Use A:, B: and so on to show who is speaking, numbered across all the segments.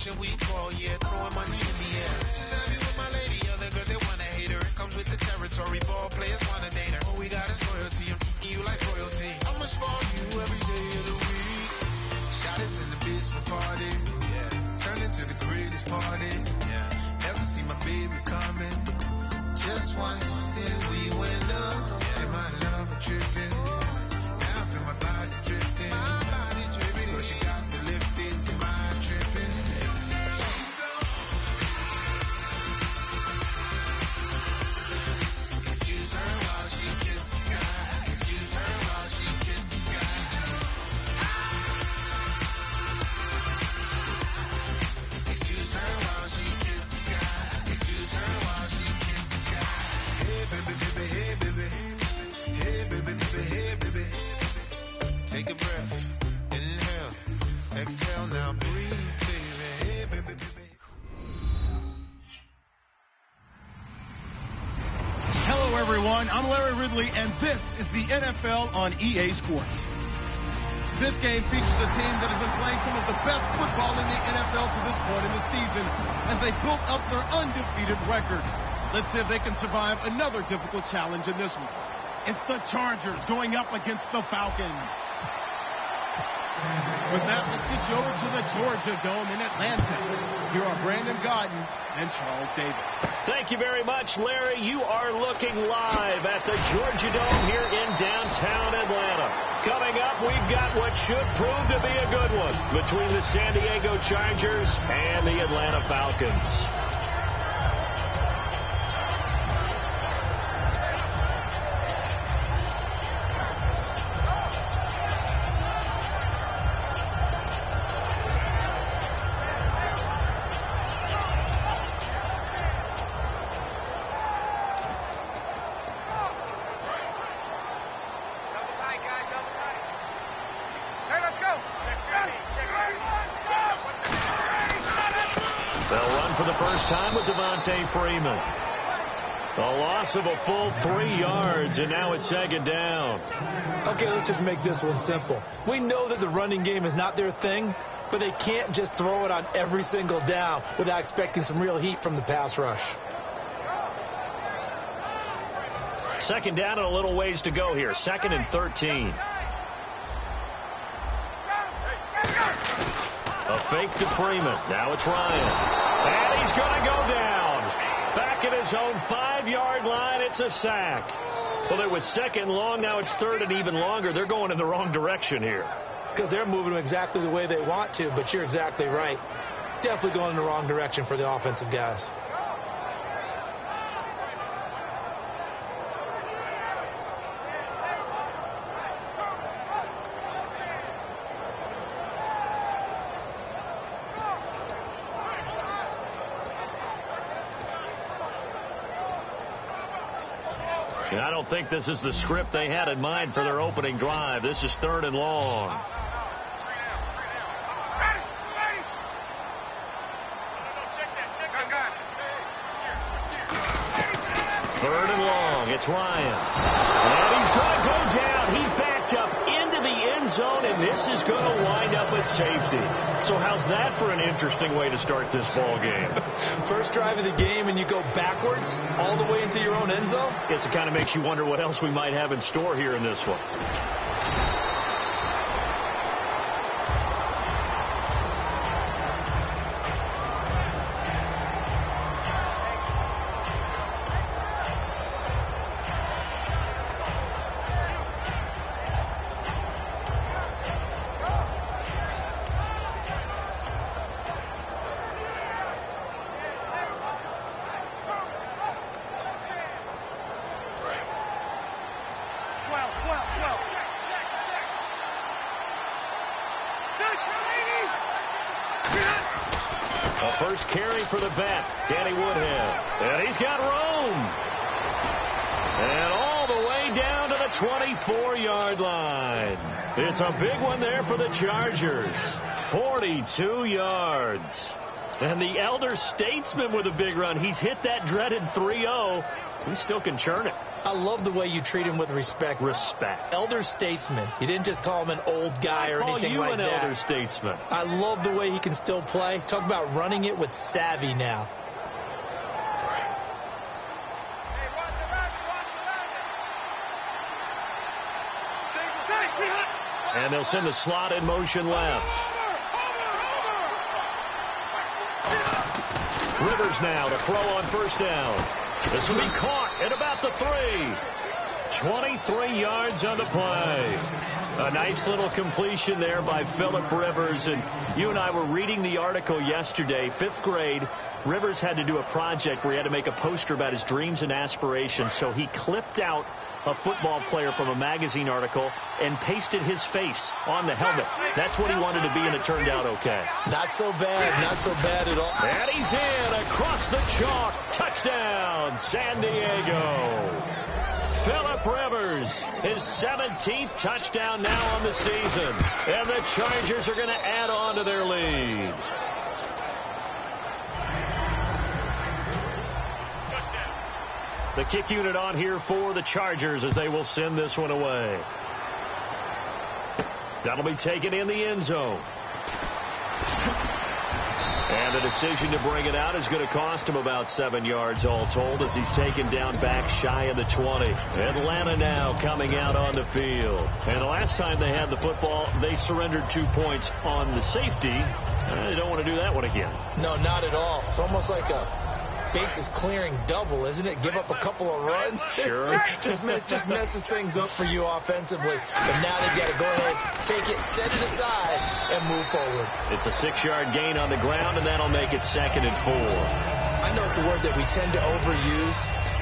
A: should we call? Yeah, throwing money in the air. Just happy with my lady, other girls they wanna hate her. It comes with the territory, ball players wanna date her. All we got is loyalty, I'm f***ing you like royalty. I'ma spoil you every day of the week. Shot is in the bitch for party, yeah. Turn into the greatest party, yeah. Never see my baby coming. Just once, then we went up. And my love a tripping. Now I feel my body drifting. My body dripping. So she got me lifted. Mind tripping. Excuse her while she kisses the sky. Excuse her while she kisses the sky. Excuse her while she kisses the sky. Excuse her while she kisses the sky. Hey baby, baby, hey baby. Hey baby, baby, hey baby. Take a breath, inhale, exhale, now breathe, baby. Hey baby, baby.
B: Hello, everyone. I'm Larry Ridley, and this is the NFL on EA Sports. This game features a team that has been playing some of the best football in the NFL to this point in the season as they built up their undefeated record. Let's see if they can survive another difficult challenge in this one. It's the Chargers going up against the Falcons. With that, let's get you over to the Georgia Dome in Atlanta. Here are Brandon Godden and Charles Davis.
C: Thank you very much, Larry. You are looking live at the Georgia Dome here in downtown Atlanta. Coming up, we've got what should prove to be a good one between the San Diego Chargers and the Atlanta Falcons. Freeman. A loss of a full 3 yards, and now it's second down.
D: Okay, let's just make this one simple. We know that the running game is not their thing, but they can't just throw it on every single down without expecting some real heat from the pass rush.
C: Second down and a little ways to go here. 2nd and 13. A fake to Freeman. Now it's Ryan. And he's going to go down. Back at his own 5-yard line, it's a sack. Well, it was 2nd long, now it's 3rd and even longer. They're going in the wrong direction here.
D: Because they're moving them exactly the way they want to, but you're exactly right. Definitely going in the wrong direction for the offensive guys.
C: And I don't think this is the script they had in mind for their opening drive. This is 3rd and long. Third and long. It's Ryan. And he's going to go down. He's backed up into the end zone, and this is going to wind up a safety. So how's that for an interesting way to start this ball game?
D: First drive of the game, and you go backwards all the way into your own end zone?
C: Guess it kind of makes you wonder what else we might have in store here in this one. First carry for the bat, Danny Woodhead. And he's got room. And all the way down to the 24-yard line. It's a big one there for the Chargers. 42 yards. And the elder statesman with a big run. He's hit that dreaded 3-0. He still can churn it.
D: I love the way you treat him with respect.
C: Respect.
D: Elder statesman. You didn't just call him an old guy or anything like that.
C: I call you an elder statesman.
D: I love the way he can still play. Talk about running it with savvy now.
C: And they'll send the slot in motion left. Rivers now to throw on first down. This will be caught at about the 3. 23 yards on the play. A nice little completion there by Phillip Rivers. And you and I were reading the article yesterday, 5th grade. Rivers had to do a project where he had to make a poster about his dreams and aspirations. So he clipped out a football player from a magazine article and pasted his face on the helmet. That's what he wanted to be, and it turned out okay.
D: Not so bad. Not so bad at all.
C: And he's in across the chalk. Touchdown, San Diego. Phillip Rivers, his 17th touchdown now on the season. And the Chargers are going to add on to their lead. The kick unit on here for the Chargers as they will send this one away. That'll be taken in the end zone. And the decision to bring it out is going to cost him about 7 yards all told as he's taken down back shy of the 20. Atlanta now coming out on the field. And the last time they had the football, they surrendered 2 points on the safety. They don't want to do that one again.
D: No, not at all. It's almost like a bases clearing double, isn't it? Give up a couple of runs.
C: Sure.
D: just messes things up for you offensively. But now they've got to go ahead, take it, set it aside, and move forward.
C: It's a 6-yard gain on the ground, and that'll make it 2nd and 4.
D: I know it's a word that we tend to overuse,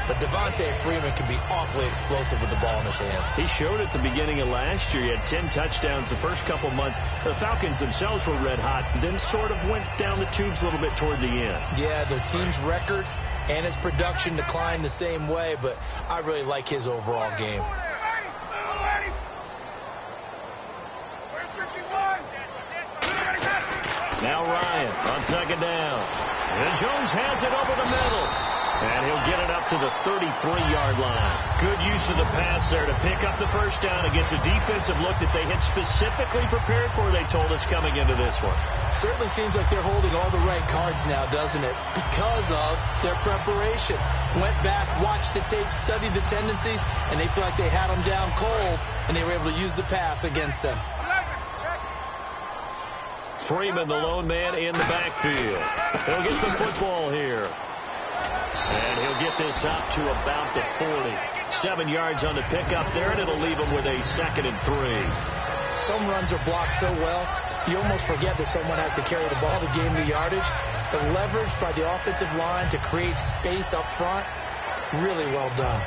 D: but Devontae Freeman can be awfully explosive with the ball in his hands.
C: He showed at the beginning of last year. He had 10 touchdowns the first couple months. The Falcons themselves were red hot, then sort of went down the tubes a little bit toward the end.
D: Yeah, the team's record and his production declined the same way, but I really like his overall game.
C: Now Ryan on 2nd down. And Jones has it over the middle. And he'll get it up to the 33-yard line. Good use of the pass there to pick up the first down against a defensive look that they had specifically prepared for, they told us, coming into this one.
D: Certainly seems like they're holding all the right cards now, doesn't it? Because of their preparation. Went back, watched the tape, studied the tendencies, and they feel like they had them down cold, and they were able to use the pass against them.
C: Freeman, the lone man in the backfield. He'll get the football here. And he'll get this up to about the 40. 7 yards on the pickup there, and it'll leave him with a 2nd and 3.
D: Some runs are blocked so well, you almost forget that someone has to carry the ball to gain the yardage. The leverage by the offensive line to create space up front, really well done.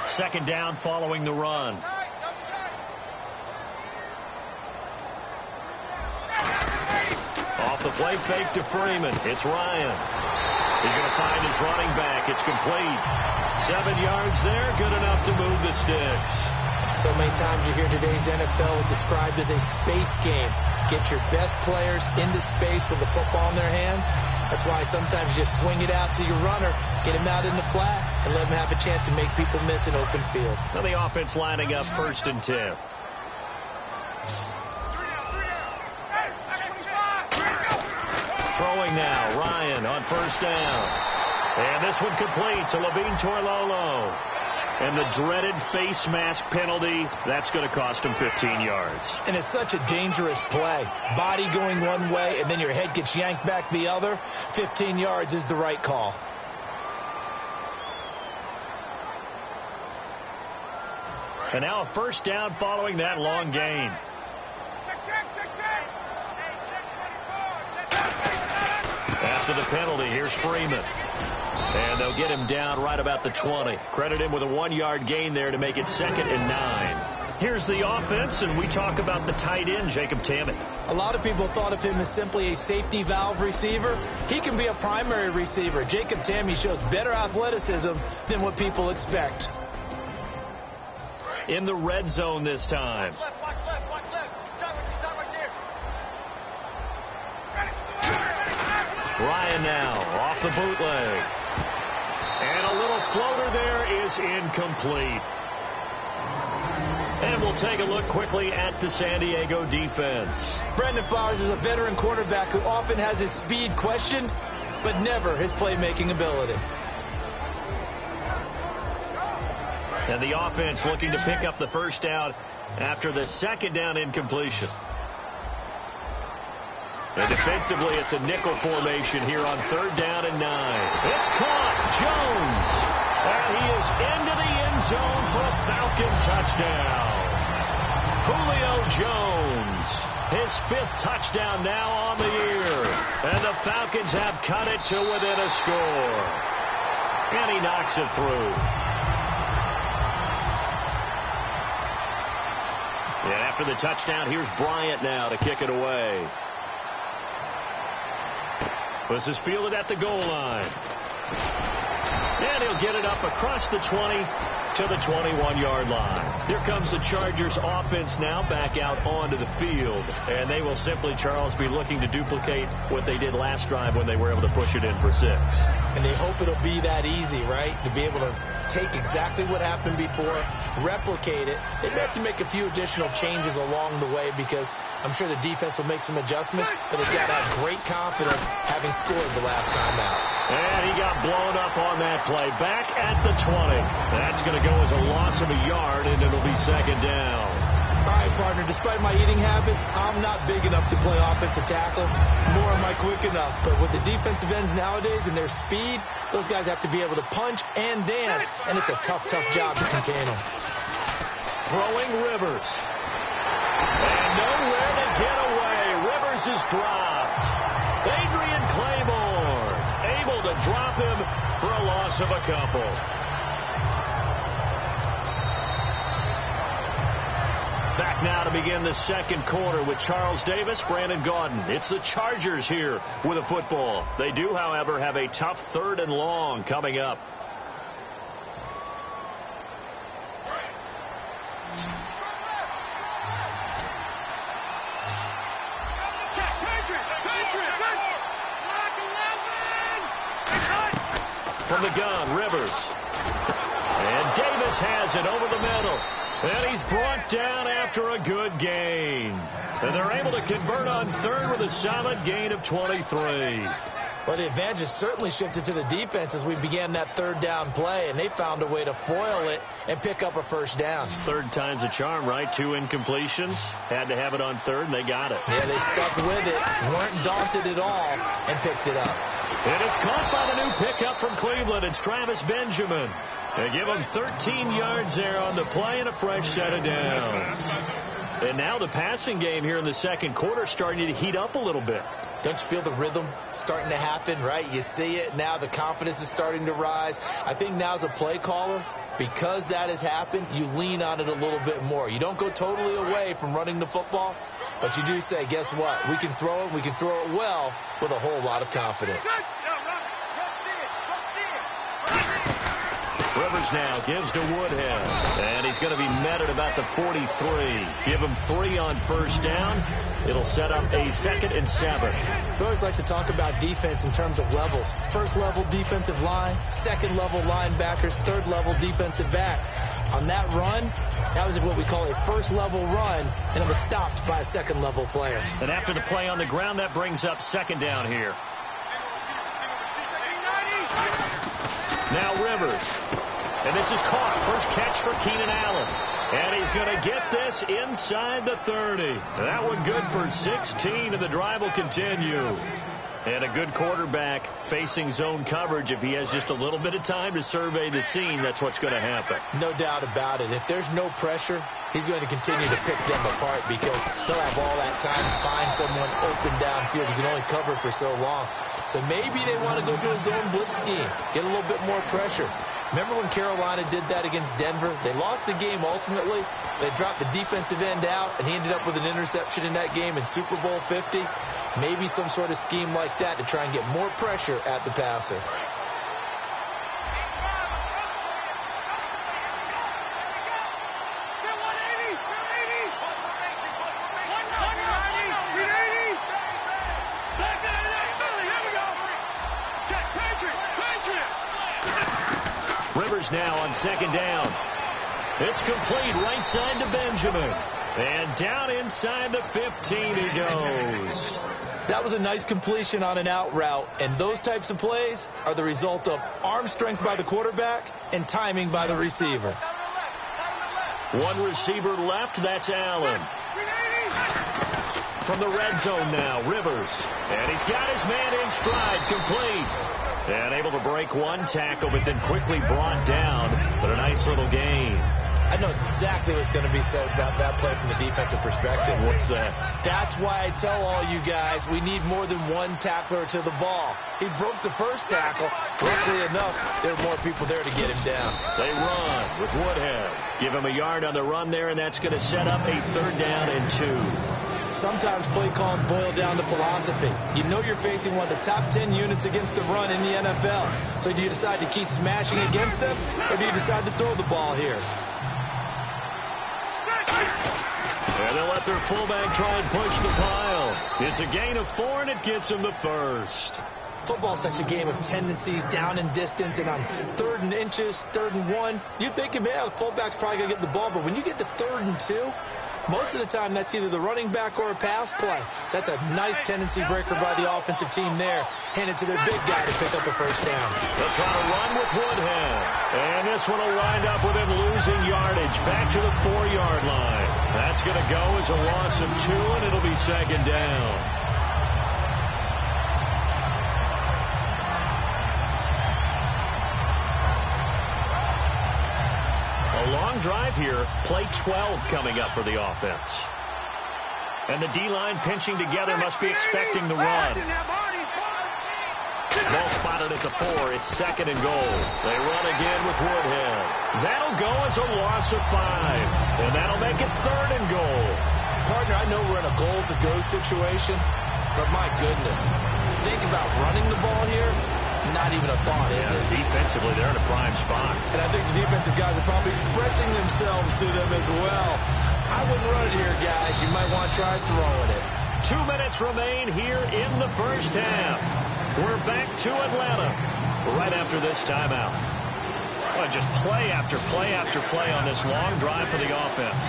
C: Second down following the run. Off the play fake to Freeman. It's Ryan. He's going to find his running back. It's complete. 7 yards there. Good enough to move the sticks.
D: So many times you hear today's NFL described as a space game. Get your best players into space with the football in their hands. That's why sometimes you swing it out to your runner, get him out in the flat, and let him have a chance to make people miss an open field.
C: Now the offense lining up 1st and 10. Throwing now, Ryan on 1st down. And this one complete to Levine Toilolo. And the dreaded face mask penalty, that's going to cost him 15 yards.
D: And it's such a dangerous play. Body going one way, and then your head gets yanked back the other. 15 yards is the right call.
C: And now a 1st down following that long gain. After the penalty, here's Freeman. And they'll get him down right about the 20. Credit him with a 1-yard gain there to make it 2nd and 9. Here's the offense, and we talk about the tight end, Jacob Tammett.
D: A lot of people thought of him as simply a safety valve receiver. He can be a primary receiver. Jacob Tamme shows better athleticism than what people expect.
C: In the red zone this time.
E: Watch left, watch left. Stop right there.
C: Ryan now off the bootleg. And a little floater there is incomplete. And we'll take a look quickly at the San Diego defense.
D: Brandon Flowers is a veteran quarterback who often has his speed questioned, but never his playmaking ability.
C: And the offense looking to pick up the first down after the second down incompletion. And defensively, it's a nickel formation here on 3rd down and 9. It's caught. Jones. And he is into the end zone for a Falcon touchdown. Julio Jones. His 5th touchdown now on the year. And the Falcons have cut it to within a score. And he knocks it through. And after the touchdown, here's Bryant now to kick it away. This is fielded at the goal line. And he'll get it up across the 20 to the 21-yard line. Here comes the Chargers offense now back out onto the field. And they will simply, Charles, be looking to duplicate what they did last drive when they were able to push it in for 6.
D: And they hope it'll be that easy, right? To be able to take exactly what happened before, replicate it. They may have to make a few additional changes along the way because I'm sure the defense will make some adjustments, but they've got to have great confidence having scored the last time out.
C: And he got blown up on that play. Back at the 20. That's going to go as a loss of a yard, and it'll be 2nd down.
D: All right, partner, despite my eating habits, I'm not big enough to play offensive tackle, nor am I quick enough. But with the defensive ends nowadays and their speed, those guys have to be able to punch and dance, and it's a tough, tough job to contain them.
C: Throwing Rivers. And nowhere to get away. Rivers is dropped. Adrian Claiborne able to drop him for a loss of a couple. Back now to begin the second quarter with Charles Davis, Brandon Gaudin. It's the Chargers here with a football. They do, however, have a tough 3rd and long coming up. From the gun, Rivers. And Davis has it over the middle. And he's brought down after a good gain. And they're able to convert on 3rd with a solid gain of 23.
D: Well, the advantage has certainly shifted to the defense as we began that 3rd down play, and they found a way to foil it and pick up a first down.
C: 3rd time's a charm, right? 2 incompletions. Had to have it on 3rd, and they got it.
D: Yeah, they stuck with it, weren't daunted at all, and picked it up.
C: And it's caught by the new pickup from Cleveland. It's Travis Benjamin. They give him 13 yards there on the play and a fresh set of downs. And now the passing game here in the second quarter starting to heat up a little bit.
D: Don't you feel the rhythm starting to happen, right? You see it now. The confidence is starting to rise. I think now as a play caller, because that has happened, you lean on it a little bit more. You don't go totally away from running the football, but you do say, guess what? We can throw it. We can throw it well with a whole lot of confidence.
C: Rivers now gives to Woodhead. And he's going to be met at about the 43. Give him 3 on first down. It'll set up a 2nd and 7.
D: We always like to talk about defense in terms of levels. First level defensive line, second level linebackers, third level defensive backs. On that run, that was what we call a first level run, and it was stopped by a second level player.
C: And after the play on the ground, that brings up 2nd down here. Now Rivers. And this is caught. First catch for Keenan Allen. And he's going to get this inside the 30. That one good for 16, and the drive will continue. And a good quarterback facing zone coverage. If he has just a little bit of time to survey the scene, that's what's going to happen.
D: No doubt about it. If there's no pressure, he's going to continue to pick them apart because he'll have all that time to find someone open downfield. You can only cover for so long. So maybe they want to go to a zone blitz scheme, get a little bit more pressure. Remember when Carolina did that against Denver? They lost the game ultimately. They dropped the defensive end out, and he ended up with an interception in that game in Super Bowl 50. Maybe some sort of scheme like that to try and get more pressure at the passer.
C: Rivers now on second down. It's complete right side to Benjamin. And down inside the 15 he goes.
D: That was a nice completion on an out route, and those types of plays are the result of arm strength by the quarterback and timing by the receiver.
C: One receiver left, that's Allen. From the red zone now, Rivers. And he's got his man in stride, complete. And able to break one tackle, but then quickly brought down. But a nice little gain.
D: I know exactly what's going to be said about that play from the defensive perspective.
C: What's that?
D: That's why I tell all you guys we need more than one tackler to the ball. He broke the first tackle. Luckily enough, there were more people there to get him down.
C: They run with Woodhead. Give him a yard on the run there, and that's going to set up a 3rd down and 2.
D: Sometimes play calls boil down to philosophy. You know you're facing one of the top 10 units against the run in the NFL. So do you decide to keep smashing against them, or do you decide to throw the ball here?
C: And they'll let their fullback try and push the pile. It's a gain of 4, and it gets him the first.
D: Football is such a game of tendencies, down and distance, and on 3rd and inches, 3rd and 1, you're thinking, man, the fullback's probably going to get the ball. But when you get to 3rd and 2, most of the time that's either the running back or a pass play. So that's a nice tendency breaker by the offensive team there. Hand it to their big guy to pick up a first down.
C: They'll try to run with Woodhead. And this one will wind up with him losing yardage back to the 4-yard line. That's going to go as a loss of 2, and it'll be 2nd down. A long drive here. Play 12 coming up for the offense. And the D-line pinching together must be expecting the run. Ball spotted at the 4. It's 2nd and goal. They run again with Woodhead. That'll go as a loss of 5. And that'll make it 3rd and goal.
D: Partner, I know we're in a goal-to-go situation, but my goodness, think about running the ball here. Not even a thought, is it?
C: Defensively, they're in a prime spot.
D: And I think the defensive guys are probably expressing themselves to them as well. I wouldn't run it here, guys. You might want to try throwing it.
C: 2 minutes remain here in the first half. We're back to Atlanta right after this timeout. Well, just play after play after play on this long drive for the offense.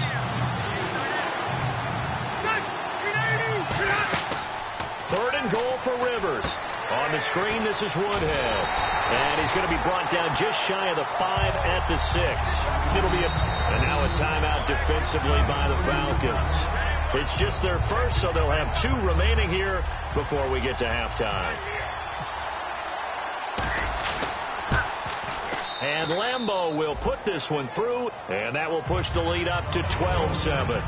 C: Third and goal for Rivers. On the screen, this is Woodhead. And he's going to be brought down just shy of the 5 at the 6. It'll be and now a timeout defensively by the Falcons. It's just their first, so they'll have 2 remaining here before we get to halftime. And Lambeau will put this one through, and that will push the lead up to 12-7.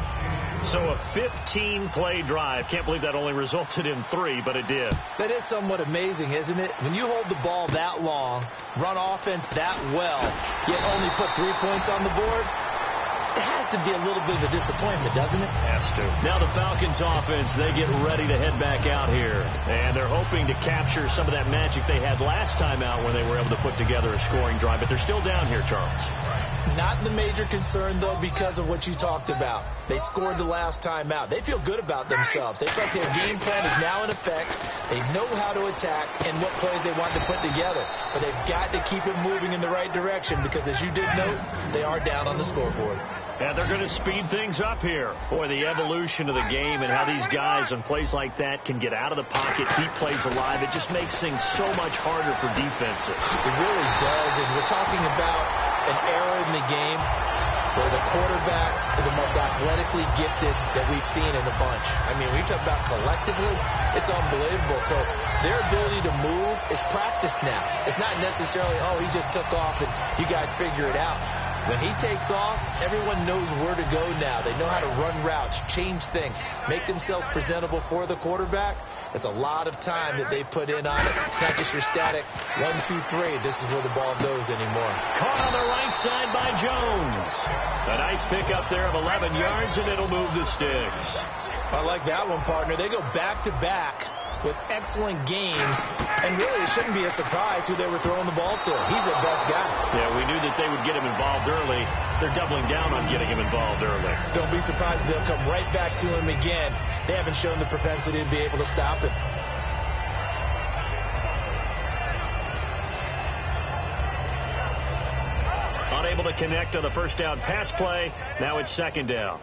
C: So a 15-play drive. Can't believe that only resulted in 3, but it did.
D: That is somewhat amazing, isn't it? When you hold the ball that long, run offense that well, yet only put 3 points on the board, it has to be a little bit of a disappointment, doesn't it?
C: Has to. Now the Falcons offense, they get ready to head back out here. And they're hoping to capture some of that magic they had last time out when they were able to put together a scoring drive. But they're still down here, Charles.
D: Not the major concern, though, because of what you talked about. They scored the last time out. They feel good about themselves. They feel like their game plan is now in effect. They know how to attack and what plays they want to put together. But they've got to keep it moving in the right direction because, as you did note, they are down on the scoreboard.
C: And they're going to speed things up here. Boy, the evolution of the game and how these guys on plays like that can get out of the pocket, keep plays alive. It just makes things so much harder for defenses.
D: It really does. And we're talking about an era in the game where the quarterbacks are the most athletically gifted that we've seen in a bunch. I mean, when you talk about collectively, it's unbelievable. So their ability to move is practiced now. It's not necessarily, oh, he just took off and you guys figure it out. When he takes off, everyone knows where to go now. They know how to run routes, change things, make themselves presentable for the quarterback. It's a lot of time that they put in on it. It's not just your static 1, 2, 3. This is where the ball goes anymore.
C: Caught on the right side by Jones. A nice pickup there of 11 yards, and it'll move the sticks.
D: I like that one, partner. They go back-to-back with excellent games, and really it shouldn't be a surprise who they were throwing the ball to. He's their best guy.
C: Yeah, we knew that they would get him involved early. They're doubling down on getting him involved early.
D: Don't be surprised if they'll come right back to him again. They haven't shown the propensity to be able to stop him.
C: Unable to connect on the first down pass play. Now it's second down.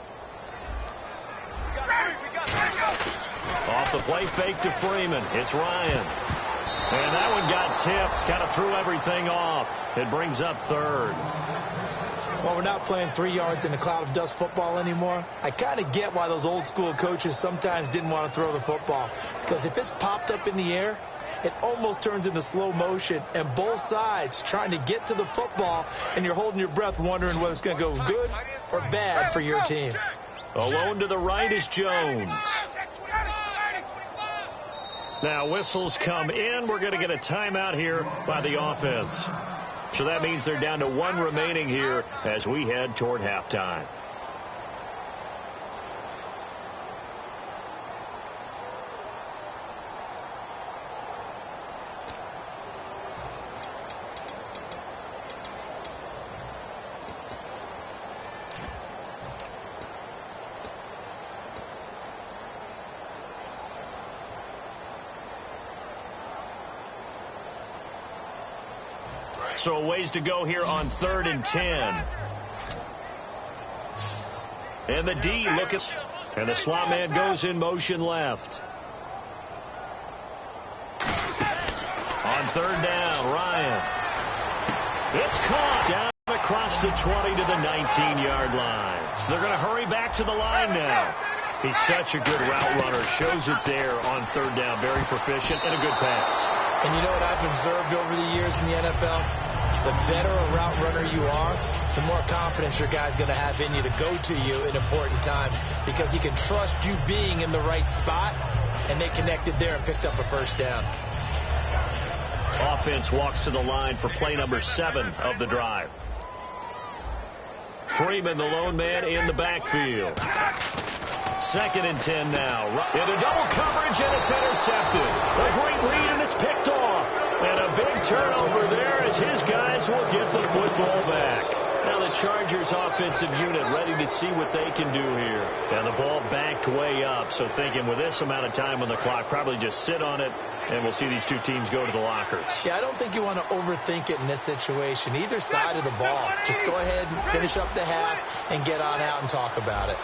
C: Off the play fake to Freeman. It's Ryan. And that one got tipped. Kind of threw everything off. It brings up third.
D: Well, we're not playing 3 yards in a cloud of dust football anymore. I kind of get why those old school coaches sometimes didn't want to throw the football. Because if it's popped up in the air, it almost turns into slow motion. And both sides trying to get to the football, and you're holding your breath wondering whether it's going to go good or bad for your team.
C: Alone to the right is Jones. Now whistles come in. We're going to get a timeout here by the offense. So that means they're down to 1 remaining here as we head toward halftime. So a ways to go here on 3rd and 10. And the D, Lucas. And the slot man goes in motion left. On 3rd down, Ryan. It's caught down across the 20 to the 19-yard line. They're going to hurry back to the line now. He's such a good route runner. Shows it there on 3rd down. Very proficient and a good pass.
D: And you know what I've observed over the years in the NFL? The better a route runner you are, the more confidence your guy's going to have in you to go to you in important times, because he can trust you being in the right spot, and they connected there and picked up a first down.
C: Offense walks to the line for play number 7 of the drive. Freeman, the lone man, in the backfield. 2nd and 10 now. Into double coverage, and it's intercepted. A great read, and it's picked off. And a big turnover there as his guys will get the football back. Now the Chargers offensive unit ready to see what they can do here. And the ball backed way up, so thinking with this amount of time on the clock, probably just sit on it, and we'll see these two teams go to the lockers.
D: Yeah, I don't think you want to overthink it in this situation. Either side of the ball. Just go ahead and finish up the half and get on out and talk about it.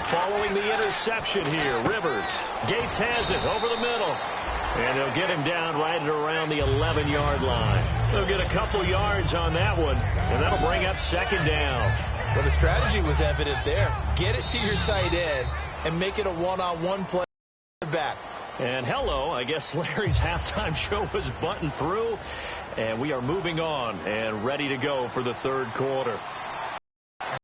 C: Following the interception here, Rivers. Gates has it over the middle. And they'll get him down right at around the 11-yard line. They'll get a couple yards on that one, and that'll bring up 2nd down.
D: Well, the strategy was evident there. Get it to your tight end and make it a one-on-one play back.
C: And hello, I guess Larry's halftime show was buttoned through, and we are moving on and ready to go for the 3rd quarter.